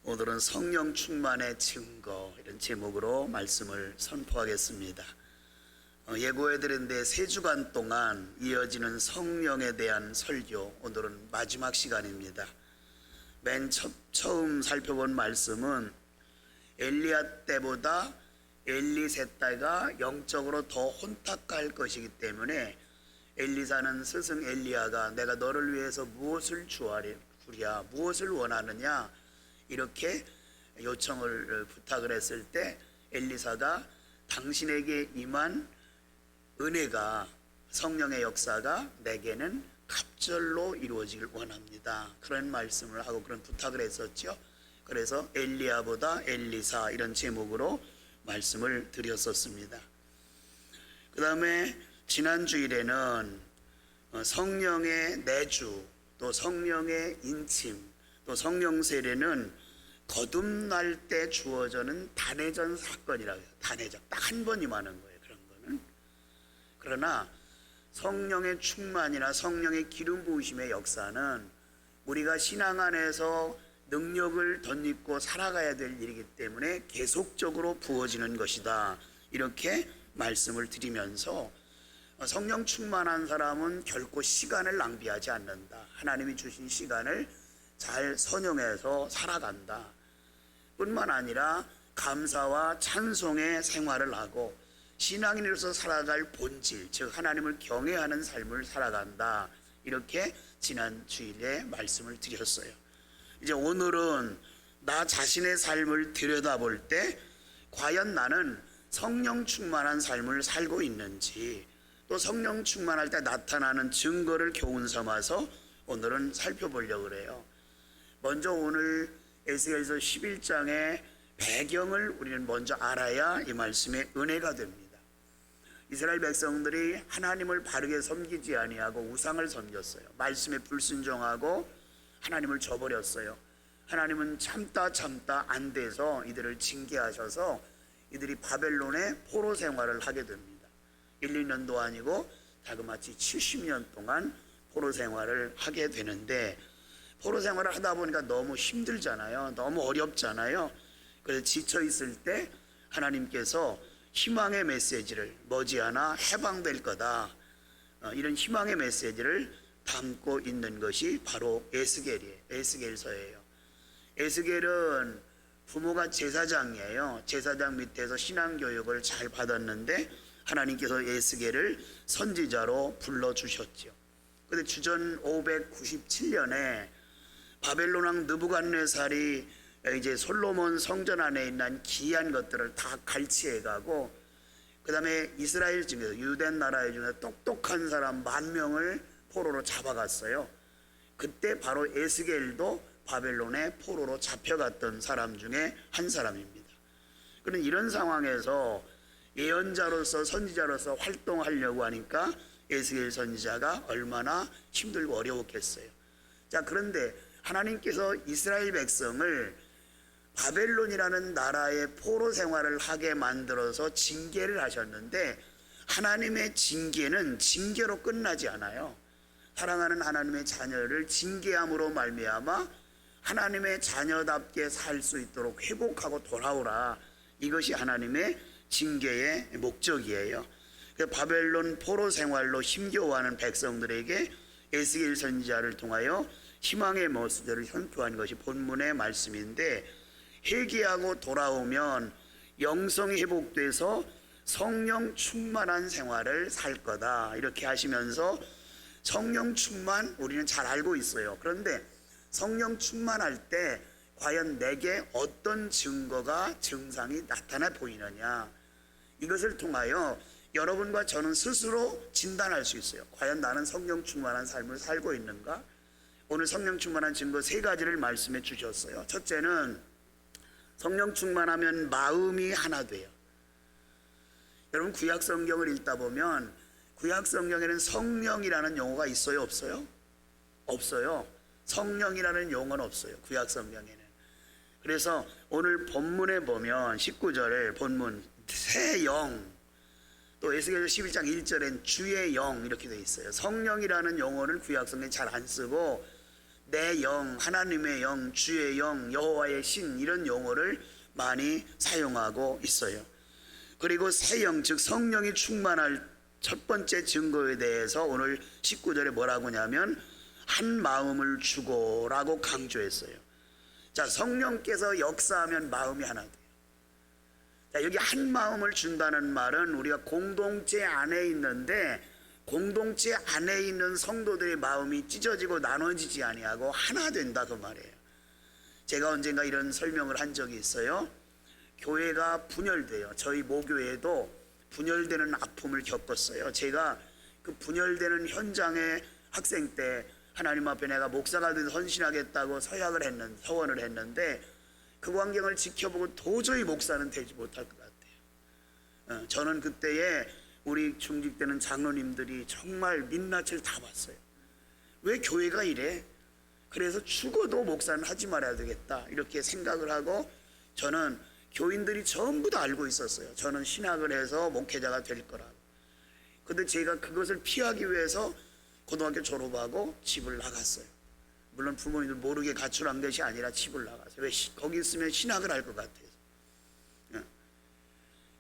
오늘은 성령 충만의 증거 이런 제목으로 말씀을 선포하겠습니다. 예고해드렸는데 3주간 동안 이어지는 성령에 대한 설교, 오늘은 마지막 시간입니다. 맨 처음 살펴본 말씀은 엘리야 때보다 엘리세 때가 영적으로 더 혼탁할 것이기 때문에 엘리사는 스승 엘리야가 내가 너를 위해서 무엇을 구하랴, 무엇을 원하느냐 이렇게 요청을 부탁을 했을 때 엘리사가 당신에게 임한 은혜가, 성령의 역사가 내게는 갑절로 이루어지길 원합니다. 그런 말씀을 하고 그런 부탁을 했었죠. 그래서 엘리야보다 엘리사 이런 제목으로 말씀을 드렸었습니다. 그 다음에 지난 주일에는 성령의 내주, 또 성령의 인침, 또 성령 세례는 거듭날 때 주어져는 단회전 사건이라고 해요. 단회전, 딱 한 번 임하는 거예요. 그런 거는. 그러나 성령의 충만이나 성령의 기름 부으심의 역사는 우리가 신앙 안에서 능력을 덧입고 살아가야 될 일이기 때문에 계속적으로 부어지는 것이다, 이렇게 말씀을 드리면서 성령 충만한 사람은 결코 시간을 낭비하지 않는다. 하나님이 주신 시간을 잘 선용해서 살아간다. 뿐만 아니라 감사와 찬송의 생활을 하고 신앙인으로서 살아갈 본질, 즉 하나님을 경외하는 삶을 살아간다. 이렇게 지난 주일에 말씀을 드렸어요. 이제 오늘은 나 자신의 삶을 들여다볼 때 과연 나는 성령 충만한 삶을 살고 있는지, 또 성령 충만할 때 나타나는 증거를 교훈 삼아서 오늘은 살펴보려고 그래요. 먼저 오늘 에스겔서 11장의 배경을 우리는 먼저 알아야 이 말씀의 은혜가 됩니다. 이스라엘 백성들이 하나님을 바르게 섬기지 아니하고 우상을 섬겼어요. 말씀에 불순종하고 하나님을 저버렸어요. 하나님은 참다 안 돼서 이들을 징계하셔서 이들이 바벨론의 포로 생활을 하게 됩니다. 1-2년도 아니고 다그마치 70년 동안 포로 생활을 하게 되는데, 포로 생활을 하다 보니까 너무 힘들잖아요. 너무 어렵잖아요. 그래서 지쳐 있을 때 하나님께서 희망의 메시지를, 머지않아 해방될 거다, 이런 희망의 메시지를 담고 있는 것이 바로 에스겔이에요. 에스겔서예요. 에스겔은 부모가 제사장이에요. 제사장 밑에서 신앙교육을 잘 받았는데 하나님께서 에스겔을 선지자로 불러주셨죠. 그런데 주전 597년에 바벨론 왕 느부갓네살이 이제 솔로몬 성전 안에 있는 귀한 것들을 다 갈취해 가고, 그 다음에 이스라엘 중에서 유대 나라에 중에 똑똑한 사람 10,000명을 포로로 잡아갔어요. 그때 바로 에스겔도 바벨론의 포로로 잡혀갔던 사람 중에 한 사람입니다. 그런 이런 상황에서 예언자로서 선지자로서 활동하려고 하니까 에스겔 선지자가 얼마나 힘들고 어려웠겠어요. 자, 그런데 하나님께서 이스라엘 백성을 바벨론이라는 나라의 포로 생활을 하게 만들어서 징계를 하셨는데, 하나님의 징계는 징계로 끝나지 않아요. 사랑하는 하나님의 자녀를 징계함으로 말미암아 하나님의 자녀답게 살 수 있도록 회복하고 돌아오라, 이것이 하나님의 징계의 목적이에요. 바벨론 포로 생활로 힘겨워하는 백성들에게 에스겔 선지자를 통하여 희망의 모습들을 선포한 것이 본문의 말씀인데, 회개하고 돌아오면 영성이 회복돼서 성령 충만한 생활을 살 거다, 이렇게 하시면서 성령 충만 우리는 잘 알고 있어요. 그런데 성령 충만할 때 과연 내게 어떤 증거가, 증상이 나타나 보이느냐, 이것을 통하여 여러분과 저는 스스로 진단할 수 있어요. 과연 나는 성령 충만한 삶을 살고 있는가? 오늘 성령 충만한 증거 3가지를 말씀해 주셨어요. 첫째는 성령 충만하면 마음이 하나 돼요. 여러분, 구약 성경을 읽다 보면 구약 성경에는 성령이라는 용어가 있어요, 없어요? 없어요. 성령이라는 용어는 없어요, 구약 성경에는. 그래서 오늘 본문에 보면 19절에 본문 새 영, 또 에스겔서 11장 1절엔 주의 영 이렇게 돼 있어요. 성령이라는 용어를 구약 성경에 잘 안 쓰고 내 영, 하나님의 영, 주의 영, 여호와의 신 이런 용어를 많이 사용하고 있어요. 그리고 새 영, 즉 성령이 충만할 첫 번째 증거에 대해서 오늘 19절에 뭐라고 하냐면 한 마음을 주고라고 강조했어요. 자, 성령께서 역사하면 마음이 하나 돼요. 자, 여기 한 마음을 준다는 말은 우리가 공동체 안에 있는데 공동체 안에 있는 성도들의 마음이 찢어지고 나눠지지 아니하고 하나 된다 그 말이에요. 제가 언젠가 이런 설명을 한 적이 있어요. 교회가 분열돼요. 저희 모교회도 분열되는 아픔을 겪었어요. 제가 그 분열되는 현장에 학생 때 하나님 앞에 내가 목사가 돼서 헌신하겠다고 서원을 했는데 그 광경을 지켜보고 도저히 목사는 되지 못할 것 같아요. 저는 그때에 우리 중직되는 장로님들이 정말 민낯을 다 봤어요. 왜 교회가 이래? 그래서 죽어도 목사는 하지 말아야 되겠다 이렇게 생각을 하고 저는 교인들이 전부 다 알고 있었어요. 저는 신학을 해서 목회자가 될 거라고. 근데 제가 그것을 피하기 위해서 고등학교 졸업하고 집을 나갔어요. 물론 부모님들 모르게 가출한 것이 아니라 집을 나갔어요. 왜? 거기 있으면 신학을 할 것 같아서.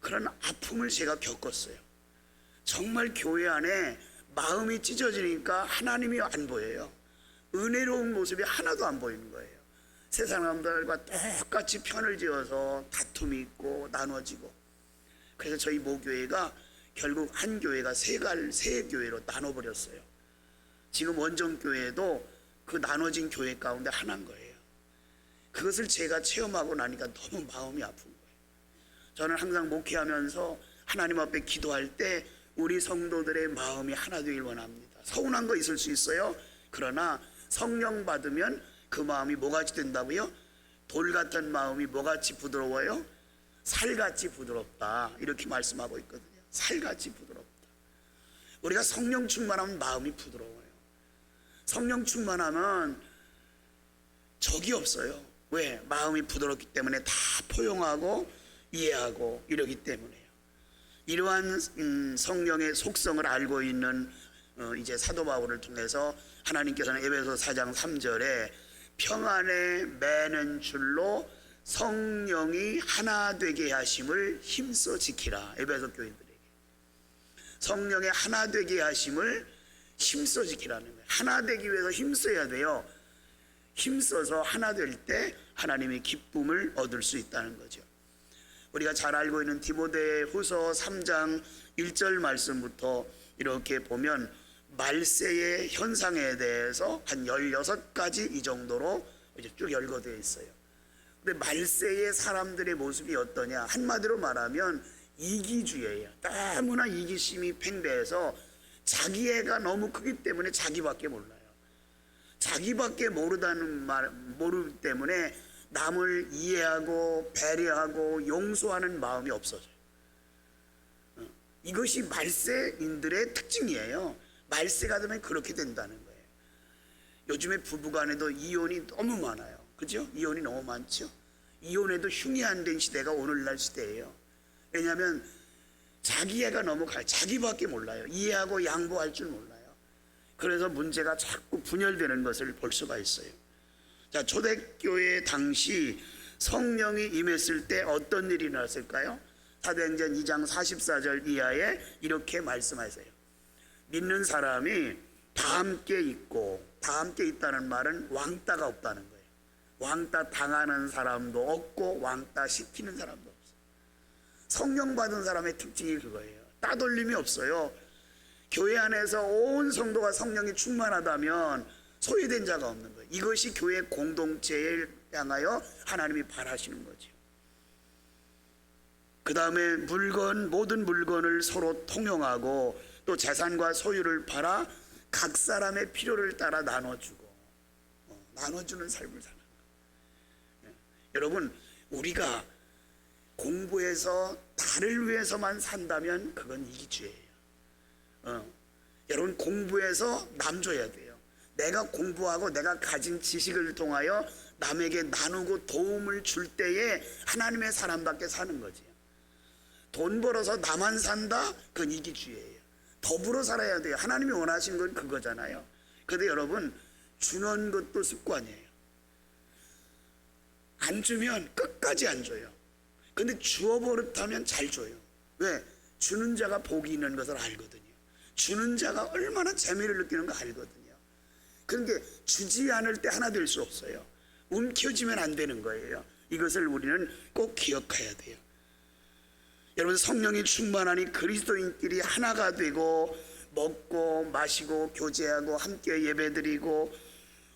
그런 아픔을 제가 겪었어요. 정말 교회 안에 마음이 찢어지니까 하나님이 안 보여요. 은혜로운 모습이 하나도 안 보이는 거예요. 세상 사람들과 똑같이 편을 지어서 다툼이 있고 나눠지고. 그래서 저희 모교회가 결국 한 교회가 세 교회로 나눠버렸어요. 지금 원정교회도 그 나눠진 교회 가운데 하나인 거예요. 그것을 제가 체험하고 나니까 너무 마음이 아픈 거예요. 저는 항상 목회하면서 하나님 앞에 기도할 때 우리 성도들의 마음이 하나 되길 원합니다. 서운한 거 있을 수 있어요. 그러나 성령 받으면 그 마음이 뭐같이 된다고요? 돌 같은 마음이 뭐같이 부드러워요? 살같이 부드럽다 이렇게 말씀하고 있거든요. 살같이 부드럽다. 우리가 성령 충만하면 마음이 부드러워요. 성령 충만하면 적이 없어요. 왜? 마음이 부드럽기 때문에 다 포용하고 이해하고 이러기 때문에요. 이러한 성령의 속성을 알고 있는 이제 사도 바울을 통해서 하나님께서는 에베소 4장 3절에 평안에 매는 줄로 성령이 하나 되게 하심을 힘써 지키라. 에베소 교인들에게 성령의 하나 되게 하심을 힘써 지키라는 거예요. 하나 되기 위해서 힘써야 돼요. 힘써서 하나 될 때 하나님의 기쁨을 얻을 수 있다는 거죠. 우리가 잘 알고 있는 디모데후서 3장 1절 말씀부터 이렇게 보면 말세의 현상에 대해서 한 16가지 이 정도로 이제 쭉 열거되어 있어요. 근데 말세의 사람들의 모습이 어떠냐? 한마디로 말하면 이기주의예요. 너무나 이기심이 팽배해서 자기애가 너무 크기 때문에 자기밖에 몰라요. 자기밖에 모르기 때문에 남을 이해하고 배려하고 용서하는 마음이 없어져요. 이것이 말세인들의 특징이에요. 말세가 되면 그렇게 된다는 거예요. 요즘에 부부간에도 이혼이 너무 많아요. 그죠? 이혼이 너무 많죠. 이혼에도 흉이 안 된 시대가 오늘날 시대예요. 왜냐하면 자기애가 너무 자기밖에 몰라요. 이해하고 양보할 줄 몰라요. 그래서 문제가 자꾸 분열되는 것을 볼 수가 있어요. 자, 초대교회 당시 성령이 임했을 때 어떤 일이 일어났을까요? 사도행전 2장 44절 이하에 이렇게 말씀하세요. 믿는 사람이 다 함께 있고, 다 함께 있다는 말은 왕따가 없다는 거예요. 왕따 당하는 사람도 없고 왕따 시키는 사람도 없어요. 성령 받은 사람의 특징이 그거예요. 따돌림이 없어요. 교회 안에서 온 성도가 성령이 충만하다면 소외된 자가 없는 거예요. 이것이 교회 공동체를 향하여 하나님이 바라시는 거죠. 그 다음에 모든 물건을 서로 통용하고 또 재산과 소유를 팔아 각 사람의 필요를 따라 나눠주고 나눠주는 삶을 사는 거예요. 여러분, 우리가 공부해서 나를 위해서만 산다면 그건 이기주의예요. 여러분, 공부해서 남 줘야 돼요. 내가 공부하고 내가 가진 지식을 통하여 남에게 나누고 도움을 줄 때에 하나님의 사람답게 사는 거지. 돈 벌어서 나만 산다? 그건 이기주의예요. 더불어 살아야 돼요. 하나님이 원하시는 건 그거잖아요. 그런데 여러분, 주는 것도 습관이에요. 안 주면 끝까지 안 줘요. 근데 주어 버릇하면 잘 줘요. 왜? 주는 자가 복이 있는 것을 알거든요. 주는 자가 얼마나 재미를 느끼는 거 알거든요. 그런데 주지 않을 때 하나 될 수 없어요. 움켜쥐면 안 되는 거예요. 이것을 우리는 꼭 기억해야 돼요. 여러분, 성령이 충만하니 그리스도인끼리 하나가 되고 먹고 마시고 교제하고 함께 예배드리고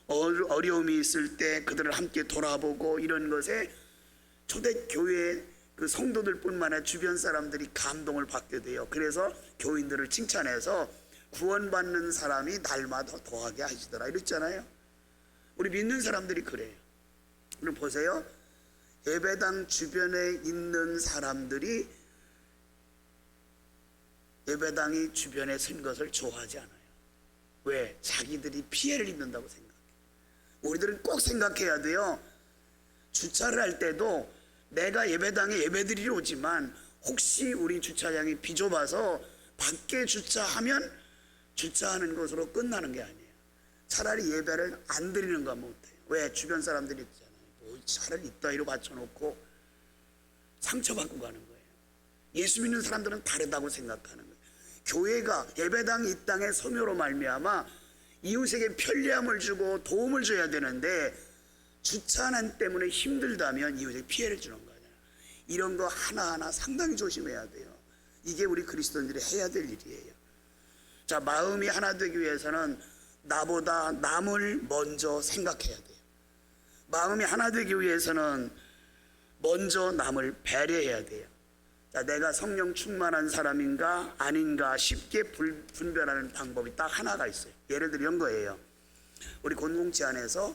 어려움이 있을 때 그들을 함께 돌아보고 이런 것에 초대교회 그 성도들뿐만 아니라 주변 사람들이 감동을 받게 돼요. 그래서 교인들을 칭찬해서 구원받는 사람이 날마다 더하게 하시더라 이랬잖아요. 우리 믿는 사람들이 그래요. 오늘 보세요. 예배당 주변에 있는 사람들이 예배당이 주변에 선 것을 좋아하지 않아요. 왜? 자기들이 피해를 입는다고 생각해요. 우리들은 꼭 생각해야 돼요. 주차를 할 때도 내가 예배당에 예배드리러 오지만 혹시 우리 주차장이 비좁아서 밖에 주차하면 주차하는 것으로 끝나는 게 아니에요. 차라리 예배를 안 드리는 거 못해요. 왜? 주변 사람들이 있잖아요. 뭐 차를 이따위로 받쳐놓고 상처받고 가는 거예요. 예수 믿는 사람들은 다르다고 생각하는 거예요. 교회가 예배당이 이 땅에 소묘로 말미암아 이웃에게 편리함을 주고 도움을 줘야 되는데 주차난 때문에 힘들다면 이웃에게 피해를 주는 거예요. 이런 거 하나하나 상당히 조심해야 돼요. 이게 우리 그리스도인들이 해야 될 일이에요. 자, 마음이 하나 되기 위해서는 나보다 남을 먼저 생각해야 돼요. 마음이 하나 되기 위해서는 먼저 남을 배려해야 돼요. 자, 내가 성령 충만한 사람인가 아닌가 쉽게 분별하는 방법이 딱 하나가 있어요. 예를 들어 이런 거예요. 우리 공동체 안에서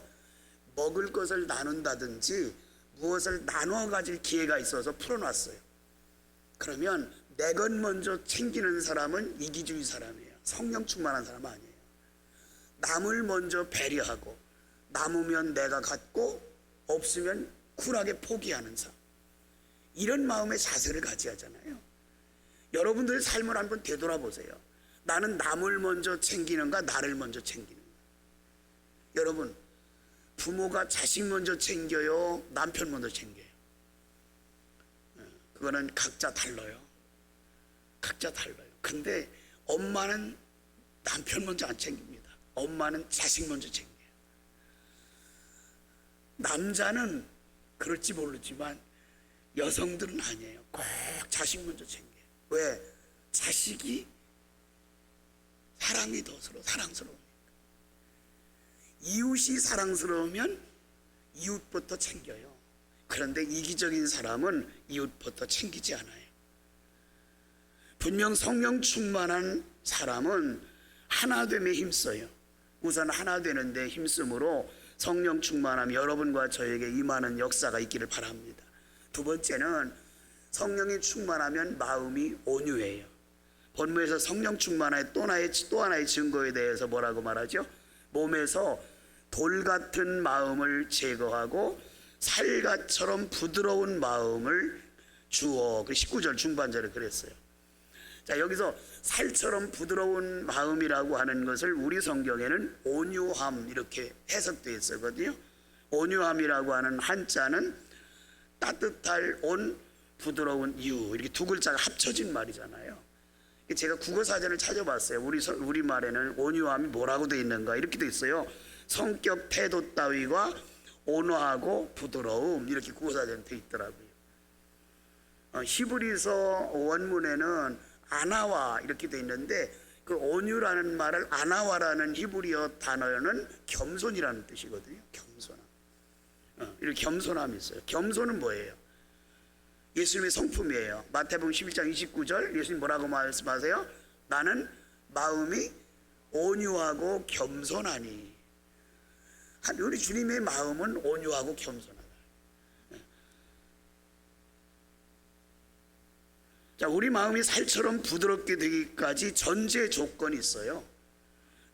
먹을 것을 나눈다든지 무엇을 나눠 가질 기회가 있어서 풀어놨어요. 그러면 내 것 먼저 챙기는 사람은 이기주의 사람이에요. 성령 충만한 사람 아니에요. 남을 먼저 배려하고 남으면 내가 갖고 없으면 쿨하게 포기하는 삶. 이런 마음의 자세를 가져야 하잖아요. 여러분들의 삶을 한번 되돌아보세요. 나는 남을 먼저 챙기는가 나를 먼저 챙기는가. 여러분, 부모가 자식 먼저 챙겨요 남편 먼저 챙겨요? 그거는 각자 달라요. 각자 달라요. 근데 엄마는 남편 먼저 안 챙깁니다. 엄마는 자식 먼저 챙겨요. 남자는 그럴지 모르지만 여성들은 아니에요. 꼭 자식 먼저 챙겨요. 왜? 자식이 사랑이 더 사랑스러우니까. 이웃이 사랑스러우면 이웃부터 챙겨요. 그런데 이기적인 사람은 이웃부터 챙기지 않아요. 분명 성령 충만한 사람은 하나됨에 힘써요. 우선 하나 되는데 힘쓰므로 성령 충만함 여러분과 저에게 임하는 역사가 있기를 바랍니다. 두 번째는 성령이 충만하면 마음이 온유해요. 본문에서 성령 충만의 또 하나의 증거에 대해서 뭐라고 말하죠? 몸에서 돌 같은 마음을 제거하고 살갗처럼 부드러운 마음을 주어. 그 19절 중반절에 그랬어요. 자, 여기서 살처럼 부드러운 마음이라고 하는 것을 우리 성경에는 온유함 이렇게 해석되어 있었거든요. 온유함이라고 하는 한자는 따뜻할 온, 부드러운 유, 이렇게 두 글자가 합쳐진 말이잖아요. 제가 국어사전을 찾아봤어요. 우리말에는 온유함이 뭐라고 되어 있는가 이렇게 되어 있어요. 성격, 태도 따위가 온화하고 부드러움 이렇게 국어사전에 되어 있더라고요. 히브리서 원문에는 아나와 이렇게 되어 있는데 그 온유라는 말을 아나와라는 히브리어 단어는 겸손이라는 뜻이거든요. 겸손함. 이렇게 겸손함이 있어요. 겸손은 뭐예요? 예수님의 성품이에요. 마태복음 11장 29절 예수님 뭐라고 말씀하세요? 나는 마음이 온유하고 겸손하니. 우리 주님의 마음은 온유하고 겸손하다. 자, 우리 마음이 살처럼 부드럽게 되기까지 전제 조건이 있어요.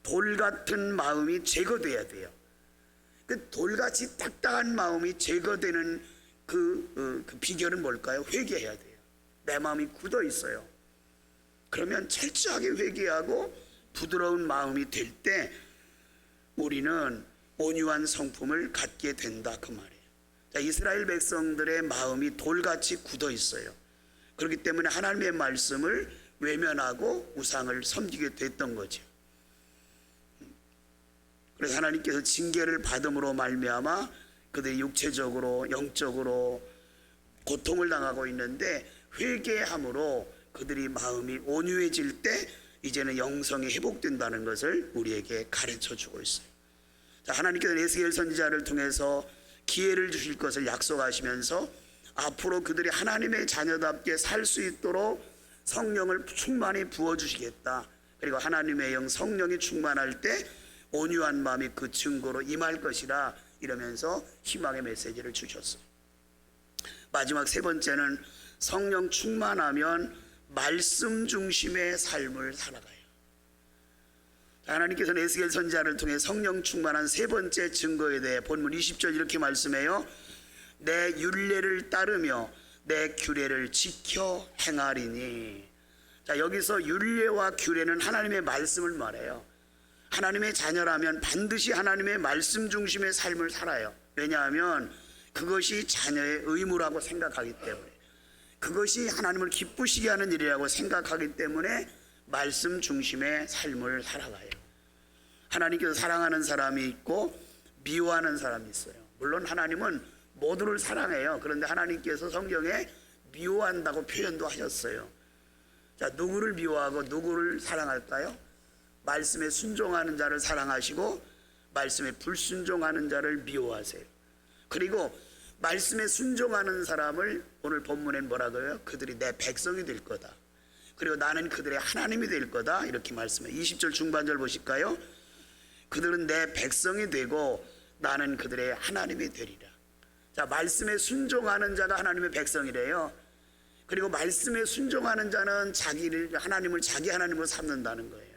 돌 같은 마음이 제거돼야 돼요. 그 돌같이 딱딱한 마음이 제거되는 그 비결은 뭘까요? 회개해야 돼요. 내 마음이 굳어 있어요. 그러면 철저하게 회개하고 부드러운 마음이 될 때 우리는 온유한 성품을 갖게 된다 그 말이에요. 자, 이스라엘 백성들의 마음이 돌같이 굳어 있어요. 그렇기 때문에 하나님의 말씀을 외면하고 우상을 섬기게 됐던 거죠. 그래서 하나님께서 징계를 받음으로 말미암아 그들이 육체적으로 영적으로 고통을 당하고 있는데, 회개함으로 그들이 마음이 온유해질 때 이제는 영성이 회복된다는 것을 우리에게 가르쳐 주고 있어요. 자, 하나님께서 에스겔 선지자를 통해서 기회를 주실 것을 약속하시면서 앞으로 그들이 하나님의 자녀답게 살 수 있도록 성령을 충만히 부어주시겠다. 그리고 하나님의 영 성령이 충만할 때 온유한 마음이 그 증거로 임할 것이라, 이러면서 희망의 메시지를 주셨어요. 마지막 세 번째는 성령 충만하면 말씀 중심의 삶을 살아가요. 하나님께서는 에스겔 선지자를 통해 성령 충만한 세 번째 증거에 대해 본문 20절 이렇게 말씀해요. 내 율례를 따르며 내 규례를 지켜 행하리니. 자, 여기서 율례와 규례는 하나님의 말씀을 말해요. 하나님의 자녀라면 반드시 하나님의 말씀 중심의 삶을 살아요. 왜냐하면 그것이 자녀의 의무라고 생각하기 때문에, 그것이 하나님을 기쁘시게 하는 일이라고 생각하기 때문에 말씀 중심의 삶을 살아가요. 하나님께서 사랑하는 사람이 있고 미워하는 사람이 있어요. 물론 하나님은 모두를 사랑해요. 그런데 하나님께서 성경에 미워한다고 표현도 하셨어요. 자, 누구를 미워하고 누구를 사랑할까요? 말씀에 순종하는 자를 사랑하시고 말씀에 불순종하는 자를 미워하세요. 그리고 말씀에 순종하는 사람을 오늘 본문엔 뭐라고요? 그들이 내 백성이 될 거다. 그리고 나는 그들의 하나님이 될 거다. 이렇게 말씀해요. 20절 중반절 보실까요? 그들은 내 백성이 되고 나는 그들의 하나님이 되리라. 자, 말씀에 순종하는 자가 하나님의 백성이래요. 그리고 말씀에 순종하는 자는 하나님을 자기 하나님으로 삼는다는 거예요.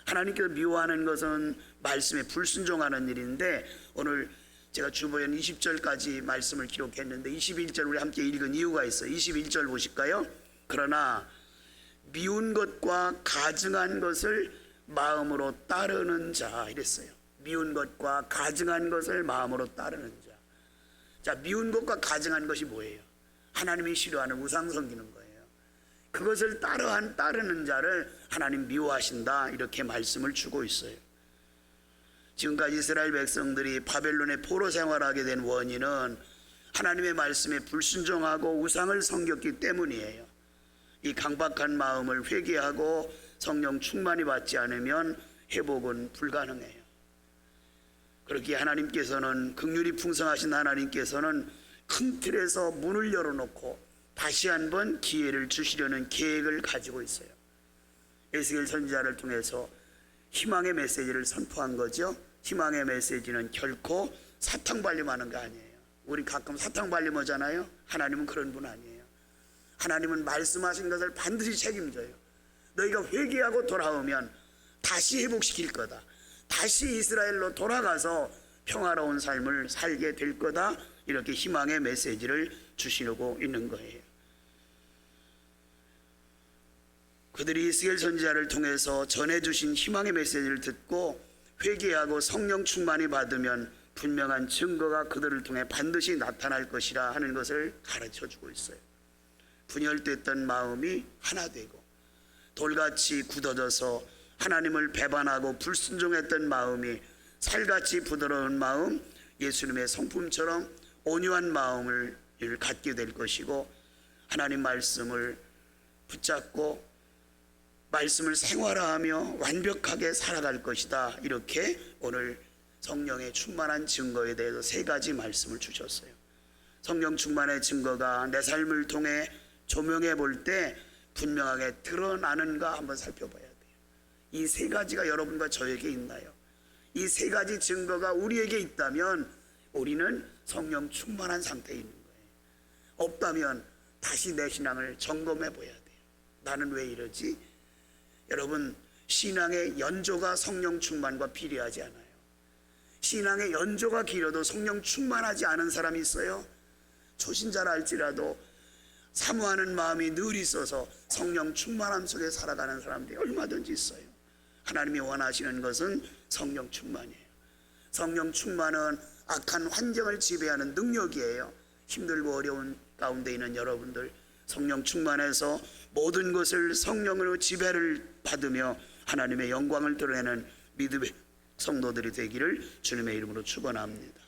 하나님께서 미워하는 것은 말씀에 불순종하는 일인데, 오늘 제가 주보엔 20절까지 말씀을 기록했는데 21절 우리 함께 읽은 이유가 있어요. 21절 보실까요? 그러나 미운 것과 가증한 것을 마음으로 따르는 자, 이랬어요. 미운 것과 가증한 것을 마음으로 따르는 자. 자, 미운 것과 가증한 것이 뭐예요? 하나님이 싫어하는 우상 섬기는 거예요. 그것을 따르는 자를 하나님 미워하신다, 이렇게 말씀을 주고 있어요. 지금까지 이스라엘 백성들이 바벨론의 포로 생활하게 된 원인은 하나님의 말씀에 불순종하고 우상을 섬겼기 때문이에요. 이 강박한 마음을 회개하고 성령 충만히 받지 않으면 회복은 불가능해요. 그렇기에 하나님께서는, 긍휼이 풍성하신 하나님께서는 큰 틀에서 문을 열어놓고 다시 한번 기회를 주시려는 계획을 가지고 있어요. 에스겔 선지자를 통해서 희망의 메시지를 선포한 거죠. 희망의 메시지는 결코 사탕발림하는 거 아니에요. 우리 가끔 사탕발림하잖아요. 하나님은 그런 분 아니에요. 하나님은 말씀하신 것을 반드시 책임져요. 너희가 회개하고 돌아오면 다시 회복시킬 거다. 다시 이스라엘로 돌아가서 평화로운 삶을 살게 될 거다. 이렇게 희망의 메시지를 주시려고 있는 거예요. 그들이 에스겔 선지자를 통해서 전해주신 희망의 메시지를 듣고 회개하고 성령 충만히 받으면 분명한 증거가 그들을 통해 반드시 나타날 것이라 하는 것을 가르쳐주고 있어요. 분열됐던 마음이 하나 되고, 돌같이 굳어져서 하나님을 배반하고 불순종했던 마음이 살같이 부드러운 마음, 예수님의 성품처럼 온유한 마음을 갖게 될 것이고, 하나님 말씀을 붙잡고 말씀을 생활화하며 완벽하게 살아갈 것이다. 이렇게 오늘 성령의 충만한 증거에 대해서 세 가지 말씀을 주셨어요. 성령 충만의 증거가 내 삶을 통해 조명해 볼 때 분명하게 드러나는가 한번 살펴봐야 돼요. 이 세 가지가 여러분과 저에게 있나요? 이 세 가지 증거가 우리에게 있다면 우리는 성령 충만한 상태에 있는 거예요. 없다면 다시 내 신앙을 점검해 봐야 돼요. 나는 왜 이러지? 여러분, 신앙의 연조가 성령 충만과 비례하지 않아요. 신앙의 연조가 길어도 성령 충만하지 않은 사람이 있어요. 초신자라 할지라도 사모하는 마음이 늘 있어서 성령 충만함 속에 살아가는 사람들이 얼마든지 있어요. 하나님이 원하시는 것은 성령 충만이에요. 성령 충만은 악한 환경을 지배하는 능력이에요. 힘들고 어려운 가운데 있는 여러분들, 성령 충만해서 모든 것을 성령으로 지배를 받으며 하나님의 영광을 드러내는 믿음의 성도들이 되기를 주님의 이름으로 축원합니다.